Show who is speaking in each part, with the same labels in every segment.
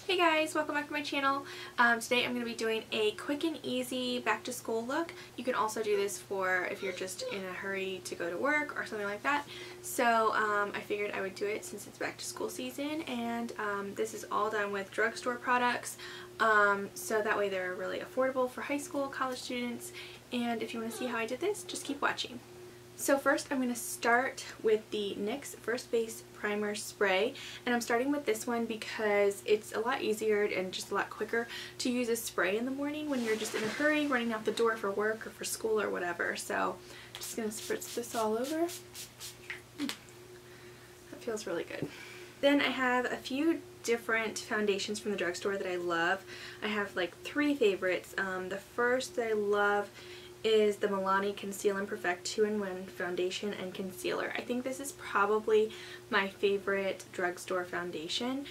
Speaker 1: Hey guys, welcome back to my channel. Today I'm going to be doing a quick and easy back to school look. You can also do this for if you're just in a hurry to go to work or something like that. So I figured I would do it since it's back to school season, and this is all done with drugstore products. So that way they're really affordable for high school, college students, and if you want to see how I did this, just keep watching. So first I'm going to start with the NYX First Base Primer Spray, and I'm starting with this one because it's a lot easier and just a lot quicker to use a spray in the morning when you're just in a hurry running out the door for work or for school or whatever. So I'm just going to spritz this all over. That feels really good. Then I have a few different foundations from the drugstore that I love. I have like three favorites. The first that I love is the Milani Conceal and Perfect 2-in-1 foundation and concealer. I think this is probably my favorite drugstore foundation.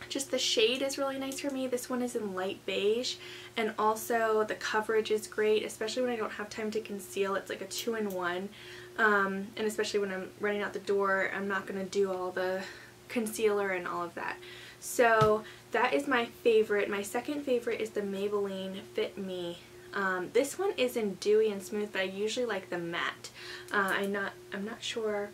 Speaker 1: Just the shade is really nice for me. This one is in light beige, and also the coverage is great, especially when I don't have time to conceal. It's like a 2-in-1, and especially when I'm running out the door, I'm not going to do all the concealer and all of that. So that is my favorite. My second favorite is the Maybelline Fit Me. This one is in dewy and smooth, but I usually like the matte. I'm not sure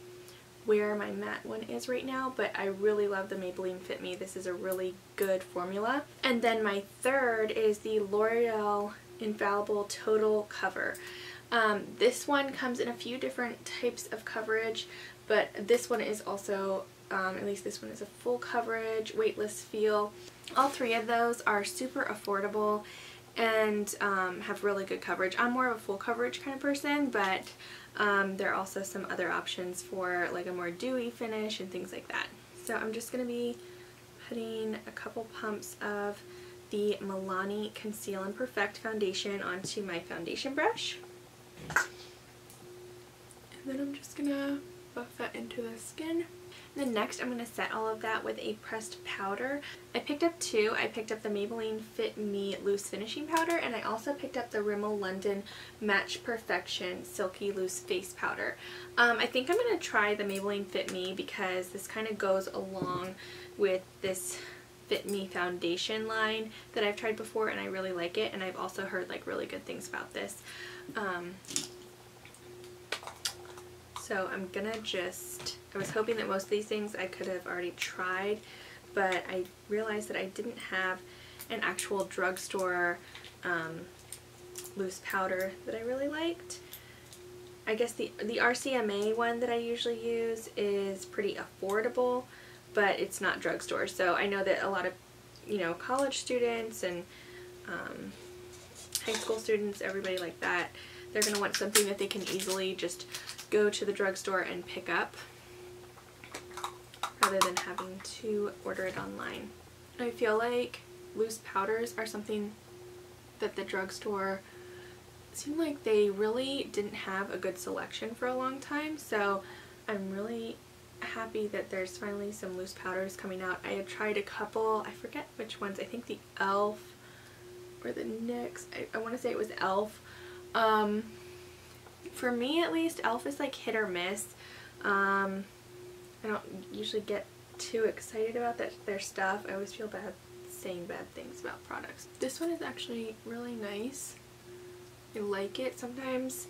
Speaker 1: where my matte one is right now, but I really love the Maybelline Fit Me. This is a really good formula. And then my third is the L'Oreal Infallible Total Cover. This one comes in a few different types of coverage, but this one is also, at least this one is a full coverage, weightless feel. All three of those are super affordable and have really good coverage. I'm more of a full coverage kind of person, but there are also some other options for like a more dewy finish and things like that. So I'm just going to be putting a couple pumps of the Milani Conceal and Perfect foundation onto my foundation brush. And then I'm just going to buff that into the skin. And then next I'm going to set all of that with a pressed powder. I picked up two. I picked up the Maybelline Fit Me Loose Finishing Powder, and I also picked up the Rimmel London Match Perfection Silky Loose Face Powder. I think I'm going to try the Maybelline Fit Me because this kind of goes along with this Fit Me foundation line that I've tried before, and I really like it, and I've also heard like really good things about this. So I'm gonna I was hoping that most of these things I could have already tried, but I realized that I didn't have an actual drugstore loose powder that I really liked. I guess the RCMA one that I usually use is pretty affordable, but it's not drugstore. So I know that a lot of, college students and high school students, everybody like that, they're going to want something that they can easily just go to the drugstore and pick up rather than having to order it online. I feel like loose powders are something that the drugstore seemed like they really didn't have a good selection for a long time, so I'm really happy that there's finally some loose powders coming out. I have tried a couple, I forget which ones, I think the e.l.f. or the NYX, I want to say it was e.l.f. For me at least, e.l.f. is like hit or miss. I don't usually get too excited about their stuff. I always feel bad saying bad things about products. This one is actually really nice. I like it. Sometimes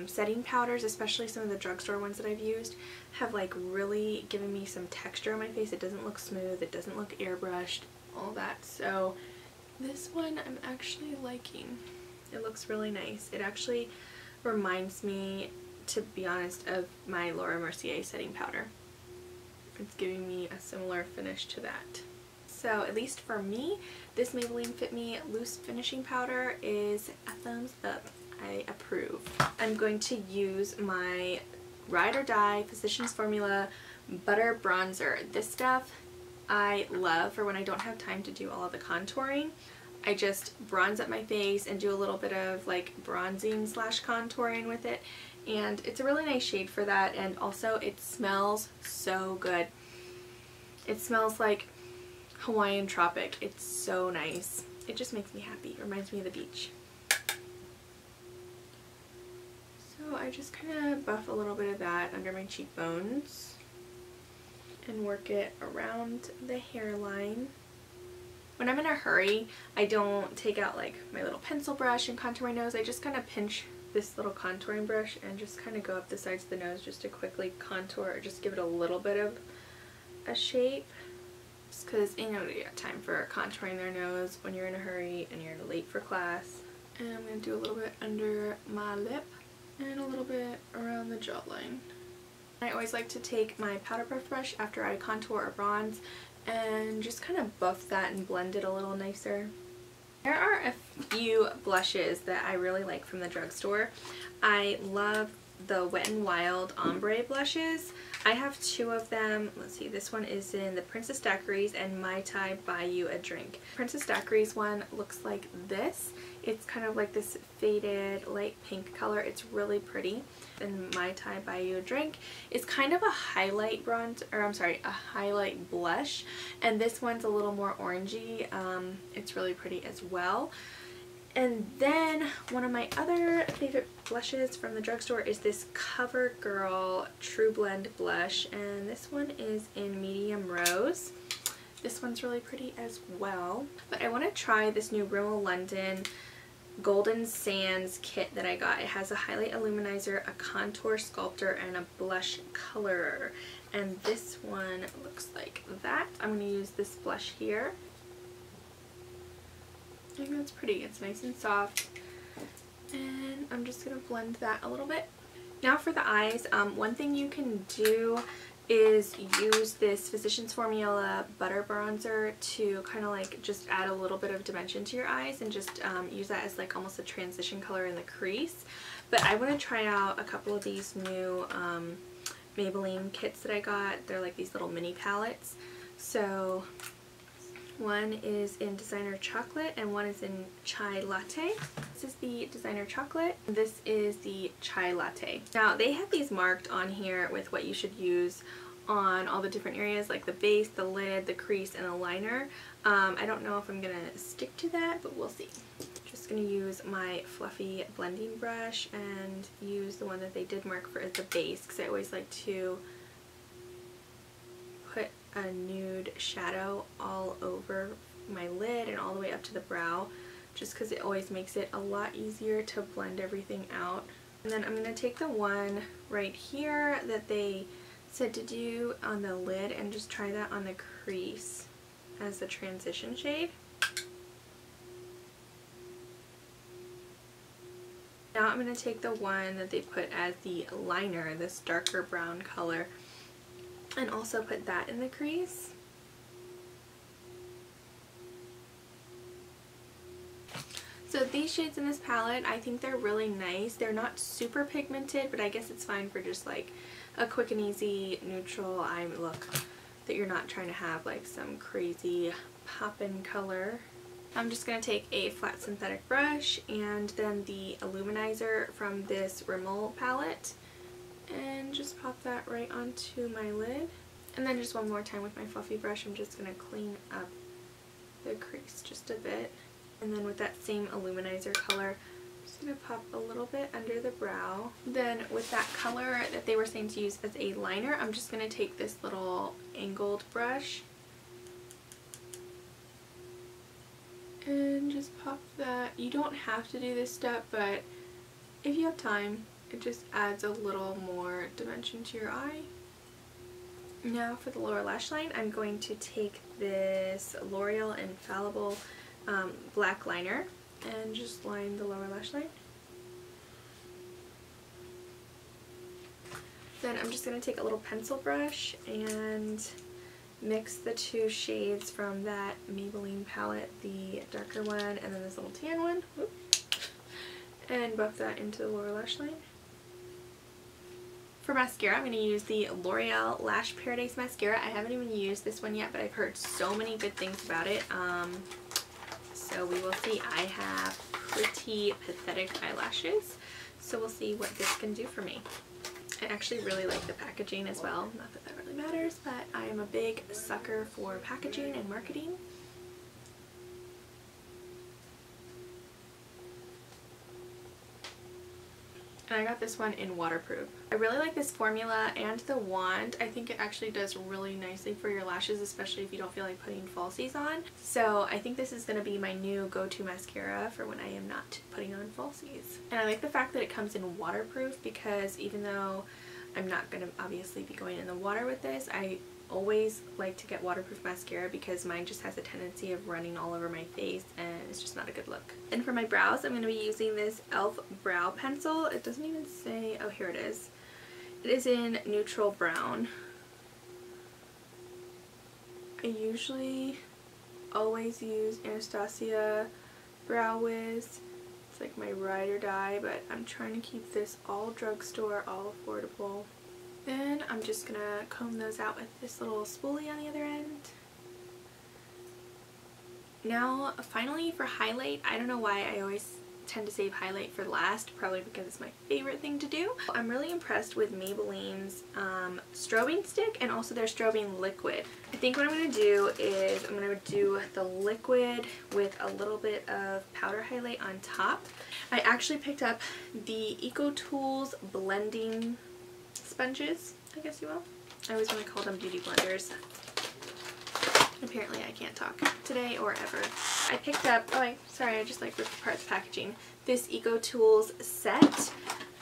Speaker 1: setting powders, especially some of the drugstore ones that I've used, have like really given me some texture on my face. It doesn't look smooth, it doesn't look airbrushed, all that. So this one I'm actually liking. It looks really nice. It actually reminds me, to be honest, of my Laura Mercier setting powder. It's giving me a similar finish to that. So at least for me, this Maybelline Fit Me Loose Finishing Powder is a thumbs up. I approve. I'm going to use my Ride or Die Physicians Formula Butter Bronzer. This stuff I love for when I don't have time to do all of the contouring. I just bronze up my face and do a little bit of like bronzing / contouring with it, and it's a really nice shade for that, and also it smells so good. It smells like Hawaiian tropic. It's so nice. It just makes me happy. It reminds me of the beach. So I just kind of buff a little bit of that under my cheekbones. and work it around the hairline. When I'm in a hurry, I don't take out like my little pencil brush and contour my nose. I just kind of pinch this little contouring brush and just kind of go up the sides of the nose just to quickly contour or just give it a little bit of a shape. Just because you know you got time for contouring their nose when you're in a hurry and you're late for class. And I'm going to do a little bit under my lip and a little bit around the jawline. I always like to take my powder puff brush after I contour or bronze and just kind of buff that and blend it a little nicer. There are a few blushes that I really like from the drugstore. I love the Wet n Wild ombre blushes. I have two of them. Let's see, this one is in the Princess Daiquiris and Mai Tai Buy You a Drink. Princess Daiquiris one looks like this. It's kind of like this faded light pink color. It's really pretty. And Mai Tai Buy You a Drink is kind of a highlight bronze, or I'm sorry, a highlight blush. And this one's a little more orangey. It's really pretty as well. And then one of my other favorite blushes from the drugstore is this CoverGirl True Blend blush, and this one is in medium rose. This one's really pretty as well. But I want to try this new Rimmel London Golden Sands kit that I got. It has a highlight illuminizer, a contour sculptor, and a blush colorer. And this one looks like that. I'm going to use this blush here. I think that's pretty. It's nice and soft. And I'm just going to blend that a little bit. Now for the eyes, one thing you can do is use this Physicians Formula Butter Bronzer to kind of like just add a little bit of dimension to your eyes and just use that as like almost a transition color in the crease. But I want to try out a couple of these new Maybelline kits that I got. They're like these little mini palettes. So one is in Designer Chocolate and one is in Chai Latte. This is the Designer Chocolate. This is the Chai Latte. Now they have these marked on here with what you should use on all the different areas like the base, the lid, the crease, and the liner. I don't know if I'm going to stick to that, but we'll see. Just going to use my fluffy blending brush and use the one that they did mark for as the base because I always like to put a nude shadow all over my lid and all the way up to the brow just because it always makes it a lot easier to blend everything out. And then I'm going to take the one right here that they said to do on the lid and just try that on the crease as the transition shade. Now I'm going to take the one that they put as the liner, this darker brown color, and also put that in the crease. So these shades in this palette, I think they're really nice. They're not super pigmented, but I guess it's fine for just like a quick and easy neutral eye look that you're not trying to have like some crazy pop-in color. I'm just going to take a flat synthetic brush and then the illuminizer from this Rimmel palette and just pop that right onto my lid. And then just one more time with my fluffy brush, I'm just going to clean up the crease just a bit. And then with that same illuminizer color, I'm just going to pop a little bit under the brow. Then with that color that they were saying to use as a liner, I'm just going to take this little angled brush and just pop that. You don't have to do this step, but if you have time, it just adds a little more dimension to your eye. Now for the lower lash line, I'm going to take this L'Oreal Infallible black liner and just line the lower lash line. Then I'm just going to take a little pencil brush and mix the two shades from that Maybelline palette, the darker one and then this little tan one, and buff that into the lower lash line. For mascara, I'm going to use the L'Oreal Lash Paradise Mascara. I haven't even used this one yet, but I've heard so many good things about it. So we will see. I have pretty pathetic eyelashes, so we'll see what this can do for me. I actually really like the packaging as well. Not that that really matters, but I am a big sucker for packaging and marketing. and I got this one in waterproof. I really like this formula and the wand. I think it actually does really nicely for your lashes, especially if you don't feel like putting falsies on. So I think this is going to be my new go-to mascara for when I am not putting on falsies. And I like the fact that it comes in waterproof, because even though I'm not going to obviously be going in the water with this, I always like to get waterproof mascara because mine just has a tendency of running all over my face and it's just not a good look. And for my brows, I'm going to be using this e.l.f. brow pencil. It doesn't even say, oh here it is. It is in neutral brown. I usually always use Anastasia Brow Wiz. It's like my ride or die, but I'm trying to keep this all drugstore, all affordable. Then I'm just going to comb those out with this little spoolie on the other end. Now finally for highlight, I don't know why I always tend to save highlight for last, probably because it's my favorite thing to do. I'm really impressed with Maybelline's strobing stick and also their strobing liquid. I think what I'm going to do is I'm going to do the liquid with a little bit of powder highlight on top. I actually picked up the EcoTools blending sponges, I guess you will. I always want to call them beauty blenders. Apparently I can't talk today or ever. I picked up, sorry, I just like ripped apart the packaging. This EcoTools set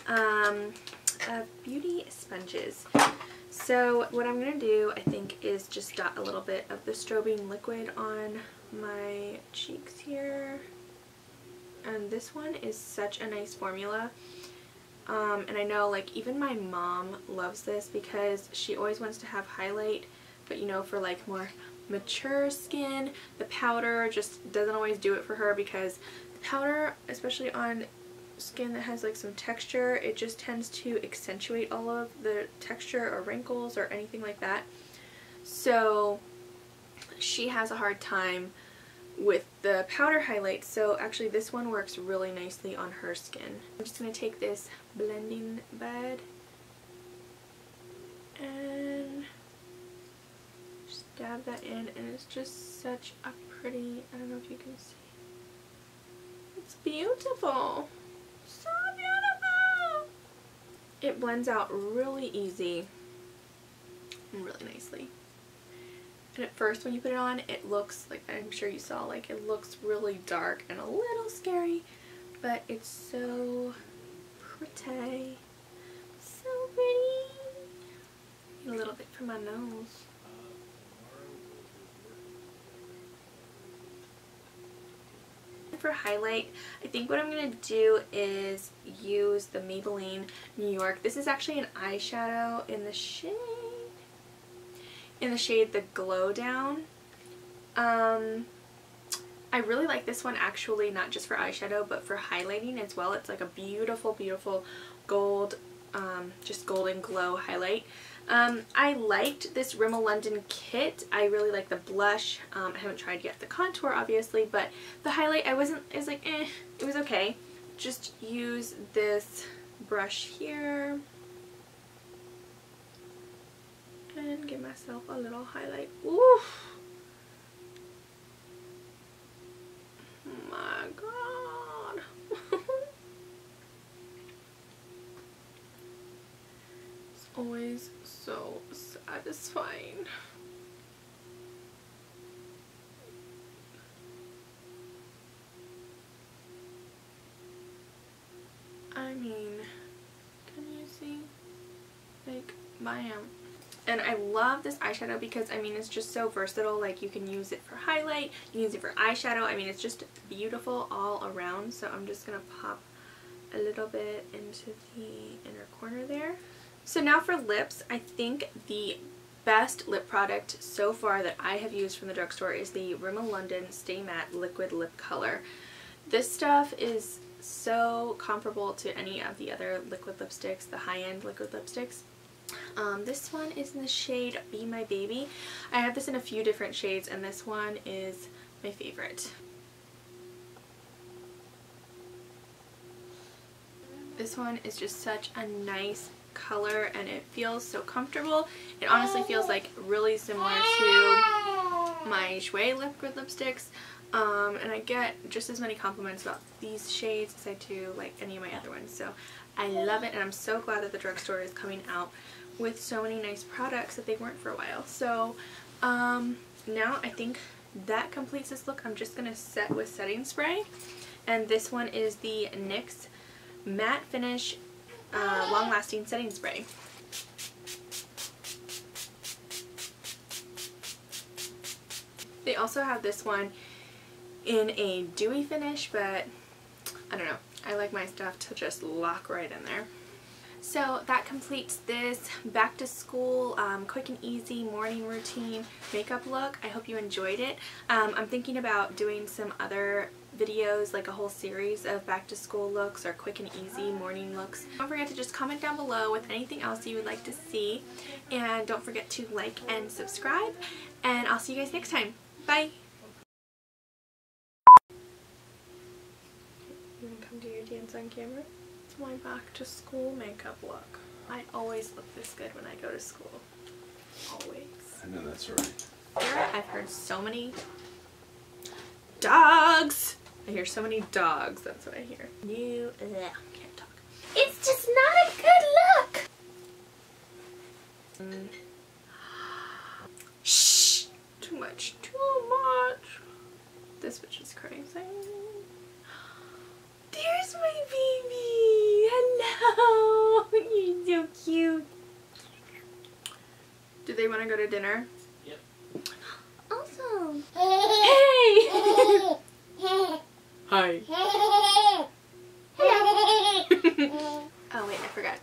Speaker 1: of beauty sponges. So what I'm going to do, I think, is just dot a little bit of the strobing liquid on my cheeks here. And this one is such a nice formula. And I know, like, even my mom loves this because she always wants to have highlight, but you know, for like more mature skin, the powder just doesn't always do it for her, because the powder, especially on skin that has like some texture, it just tends to accentuate all of the texture or wrinkles or anything like that. So she has a hard time with the powder highlight, so actually this one works really nicely on her skin. I'm just going to take this blending bud and just dab that in, and it's just such a pretty, I don't know if you can see, it's beautiful, so beautiful. It blends out really easy and really nicely. And at first when you put it on, it looks like, I'm sure you saw, like it looks really dark and a little scary, but it's so pretty. So pretty. A little bit for my nose. For highlight, I think what I'm going to do is use the Maybelline New York. This is actually an eyeshadow in the shade the Glow Down. I really like this one actually, not just for eyeshadow but for highlighting as well. It's like a beautiful, beautiful gold, just golden glow highlight. I liked this Rimmel London kit. I really like the blush. I haven't tried yet the contour obviously, but the highlight it was like it was okay. Just use this brush here and give myself a little highlight. Oof. My God. It's always so satisfying. I mean, can you see? Like, bam. And I love this eyeshadow because, I mean, it's just so versatile. Like, you can use it for highlight, you can use it for eyeshadow. I mean, it's just beautiful all around. So I'm just going to pop a little bit into the inner corner there. So now for lips, I think the best lip product so far that I have used from the drugstore is the Rimmel London Stay Matte Liquid Lip Color. This stuff is so comparable to any of the other liquid lipsticks, the high-end liquid lipsticks. This one is in the shade Be My Baby. I have this in a few different shades and this one is my favorite. This one is just such a nice color and it feels so comfortable. It honestly feels like really similar to my Jouer liquid lipsticks. And I get just as many compliments about these shades as I do like any of my other ones. So I love it, and I'm so glad that the Drugstore is coming out with so many nice products that they weren't for a while. So now I think that completes this look. I'm just going to set with setting spray, and this one is the NYX Matte Finish Long Lasting Setting Spray. They also have this one in a dewy finish, but I don't know. I like my stuff to just lock right in there. So that completes this back to school quick and easy morning routine makeup look. I hope you enjoyed it. I'm thinking about doing some other videos, like a whole series of back to school looks or quick and easy morning looks. Don't forget to just comment down below with anything else you would like to see, and don't forget to like and subscribe, and I'll see you guys next time. Bye! You want to come do your dance on camera? It's my back to school makeup look. I always look this good when I go to school. Always.
Speaker 2: I know that's right.
Speaker 1: I've heard so many dogs. I hear so many dogs. That's what I hear. Can't talk. It's just not a good look. Shh. Too much. Too much. This bitch is crazy. There's my baby. Hello. You're so cute. Do they want to go to dinner?
Speaker 2: Yep.
Speaker 1: Awesome. Hey. Hi. Oh wait, I forgot.